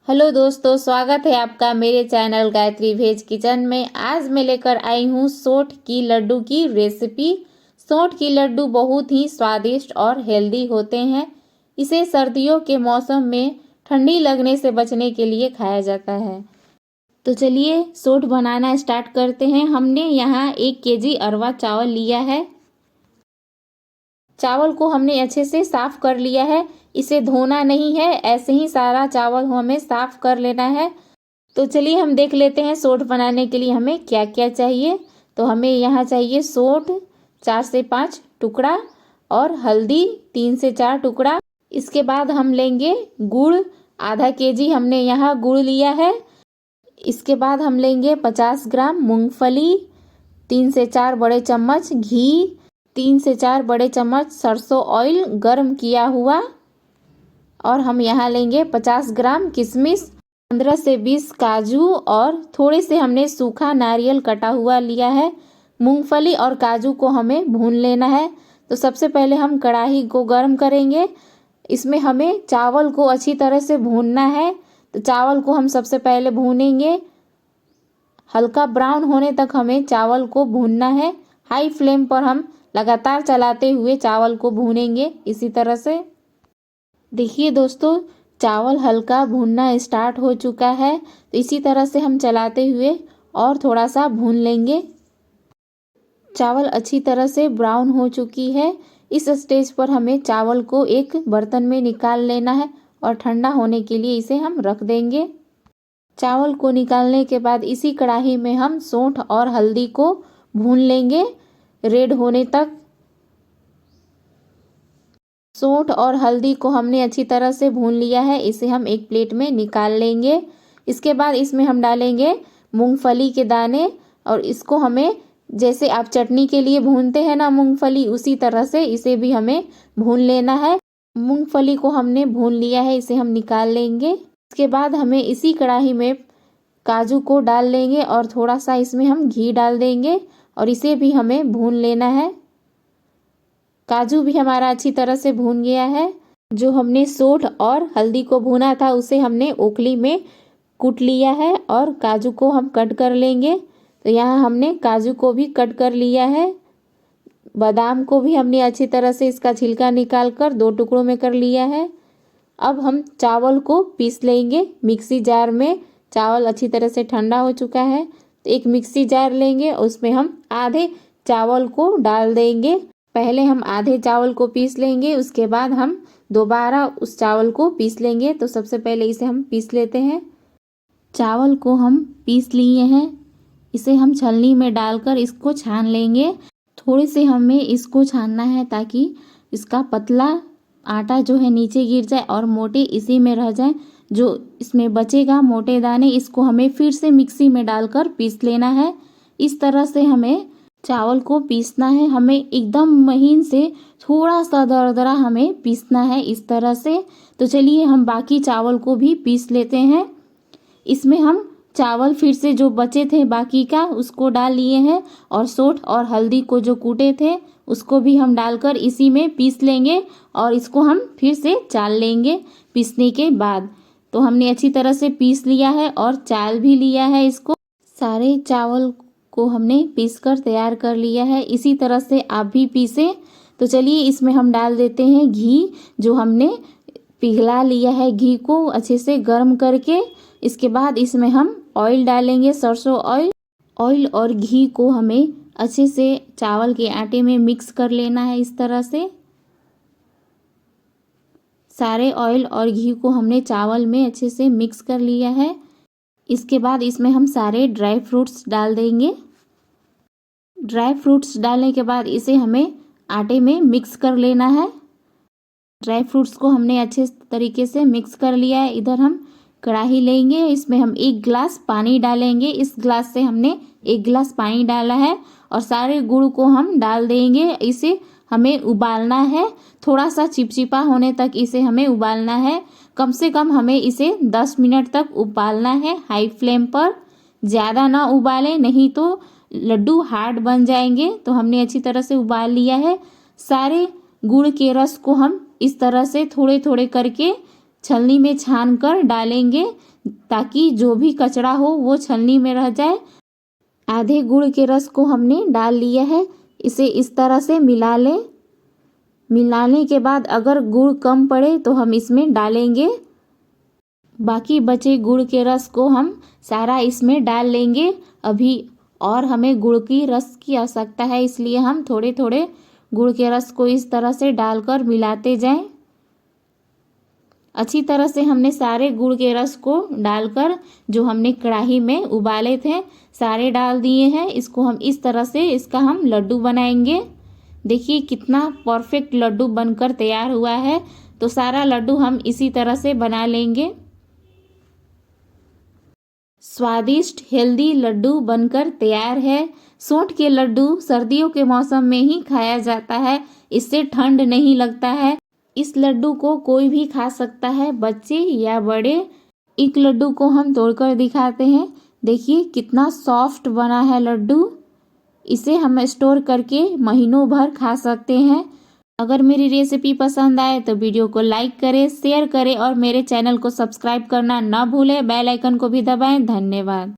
Hello दोस्तों, स्वागत है आपका मेरे चैनल गायत्री वेज किचन में। आज मैं लेकर आई हूँ सोंठ की लड्डू की रेसिपी। सोंठ की लड्डू बहुत ही स्वादिष्ट और हेल्दी होते हैं। इसे सर्दियों के मौसम में ठंडी लगने से बचने के लिए खाया जाता है। तो चलिए सोंठ बनाना स्टार्ट करते हैं। हमने यहाँ 1 केजी अरवा चावल लिया है। चावल को हमने अच्छे से साफ कर लिया है। इसे धोना नहीं है, ऐसे ही सारा चावल हमें साफ कर लेना है। तो चलिए हम देख लेते हैं सोंठ बनाने के लिए हमें क्या क्या चाहिए। तो हमें यहाँ चाहिए सोंठ 4 से 5 टुकड़ा और हल्दी 3 से 4 टुकड़ा। इसके बाद हम लेंगे गुड़, आधा केजी हमने यहाँ गुड़ लिया है। इसके बाद हम लेंगे 50 ग्राम मूंगफली, 3 से 4 बड़े चम्मच घी, 3 से 4 बड़े चम्मच सरसों ऑयल गर्म किया हुआ, और हम यहाँ लेंगे 50 ग्राम किशमिश, 15 से 20 काजू और थोड़े से हमने सूखा नारियल कटा हुआ लिया है। मूंगफली और काजू को हमें भून लेना है। तो सबसे पहले हम कढ़ाई को गर्म करेंगे। इसमें हमें चावल को अच्छी तरह से भूनना है। तो चावल को हम सबसे पहले भूनेंगे। हल्का ब्राउन होने तक हमें चावल को भूनना है। हाई फ्लेम पर हम लगातार चलाते हुए चावल को भूनेंगे इसी तरह से। देखिए दोस्तों, चावल हल्का भूनना स्टार्ट हो चुका है। तो इसी तरह से हम चलाते हुए और थोड़ा सा भून लेंगे। चावल अच्छी तरह से ब्राउन हो चुकी है। इस स्टेज पर हमें चावल को एक बर्तन में निकाल लेना है और ठंडा होने के लिए इसे हम रख देंगे। चावल को निकालने के बाद इसी कढ़ाई में हम सौंठ और हल्दी को भून लेंगे रेड होने तक। सौंठ और हल्दी को हमने अच्छी तरह से भून लिया है। इसे हम एक प्लेट में निकाल लेंगे। इसके बाद इसमें हम डालेंगे मूंगफली के दाने, और इसको हमें जैसे आप चटनी के लिए भूनते हैं ना मूंगफली, उसी तरह से इसे भी हमें भून लेना है। मूंगफली को हमने भून लिया है, इसे हम निकाल लेंगे। इसके बाद हमें इसी कढ़ाई में काजू को डाल लेंगे और थोड़ा सा इसमें हम घी डाल देंगे और इसे भी हमें भून लेना है। काजू भी हमारा अच्छी तरह से भून गया है। जो हमने सौंठ और हल्दी को भूना था उसे हमने ओखली में कूट लिया है और काजू को हम कट कर लेंगे। तो यहाँ हमने काजू को भी कट कर लिया है। बादाम को भी हमने अच्छी तरह से इसका छिलका निकाल कर 2 टुकड़ों में कर लिया है। अब हम चावल को पीस लेंगे मिक्सी जार में। चावल अच्छी तरह से ठंडा हो चुका है। तो एक मिक्सी जार लेंगे, उसमें हम आधे चावल को डाल देंगे। पहले हम आधे चावल को पीस लेंगे, उसके बाद हम दोबारा उस चावल को पीस लेंगे। तो सबसे पहले इसे हम पीस लेते हैं। चावल को हम पीस लिए हैं। इसे हम छलनी में डालकर इसको छान लेंगे। थोड़े से हमें इसको छानना है ताकि इसका पतला आटा जो है नीचे गिर जाए और मोटे इसी में रह जाए। जो इसमें बचेगा मोटे दाने, इसको हमें फिर से मिक्सी में डालकर पीस लेना है। इस तरह से हमें चावल को पीसना है। हमें एकदम महीन से थोड़ा सा दरदरा हमें पीसना है इस तरह से। तो चलिए हम बाकी चावल को भी पीस लेते हैं। इसमें हम चावल फिर से जो बचे थे बाकी का उसको डाल लिए हैं, और सौंठ और हल्दी को जो कूटे थे उसको भी हम डालकर इसी में पीस लेंगे और इसको हम फिर से चाल लेंगे पीसने के बाद। तो हमने अच्छी तरह से पीस लिया है और चाल भी लिया है इसको। सारे चावल को हमने पीसकर तैयार कर लिया है। इसी तरह से आप भी पीसें। तो चलिए इसमें हम डाल देते हैं घी, जो हमने पिघला लिया है घी को अच्छे से गर्म करके। इसके बाद इसमें हम ऑयल डालेंगे, सरसों ऑयल। ऑयल और घी को हमें अच्छे से चावल के आटे में मिक्स कर लेना है इस तरह से। सारे ऑयल और घी को हमने चावल में अच्छे से मिक्स कर लिया है। इसके बाद इसमें हम सारे ड्राई फ्रूट्स डाल देंगे। ड्राई फ्रूट्स डालने के बाद इसे हमें आटे में मिक्स कर लेना है। ड्राई फ्रूट्स को हमने अच्छे तरीके से मिक्स कर लिया है। इधर हम कढ़ाई लेंगे, इसमें हम 1 गिलास पानी डालेंगे। इस गिलास से हमने 1 गिलास पानी डाला है और सारे गुड़ को हम डाल देंगे। इसे हमें उबालना है, थोड़ा सा चिपचिपा होने तक इसे हमें उबालना है। कम से कम हमें इसे 10 मिनट तक उबालना है हाई फ्लेम पर। ज़्यादा ना उबालें, नहीं तो लड्डू हार्ड बन जाएंगे। तो हमने अच्छी तरह से उबाल लिया है। सारे गुड़ के रस को हम इस तरह से थोड़े थोड़े करके छलनी में छान कर डालेंगे। ताकि जो भी कचरा हो वो छलनी में रह जाए। आधे गुड़ के रस को हमने डाल लिया है। इसे इस तरह से मिला लें। मिलाने के बाद अगर गुड़ कम पड़े तो हम इसमें डालेंगे। बाकी बचे गुड़ के रस को हम सारा इसमें डाल लेंगे अभी। और हमें गुड़ की रस की आवश्यकता है, इसलिए हम थोड़े थोड़े गुड़ के रस को इस तरह से डालकर मिलाते जाएं। अच्छी तरह से हमने सारे गुड़ के रस को डालकर जो हमने कढ़ाई में उबाले थे सारे डाल दिए हैं। इसको हम इस तरह से इसका हम लड्डू बनाएंगे। देखिए कितना परफेक्ट लड्डू बनकर तैयार हुआ है। तो सारा लड्डू हम इसी तरह से बना लेंगे। स्वादिष्ट हेल्दी लड्डू बनकर तैयार है। सोंठ के लड्डू सर्दियों के मौसम में ही खाया जाता है, इससे ठंड नहीं लगता है। इस लड्डू को कोई भी खा सकता है, बच्चे या बड़े। एक लड्डू को हम तोड़कर दिखाते हैं। देखिए कितना सॉफ्ट बना है लड्डू। इसे हम स्टोर करके महीनों भर खा सकते हैं। अगर मेरी रेसिपी पसंद आए तो वीडियो को लाइक करें, शेयर करें और मेरे चैनल को सब्सक्राइब करना ना भूलें। बेल आइकन को भी दबाएं। धन्यवाद।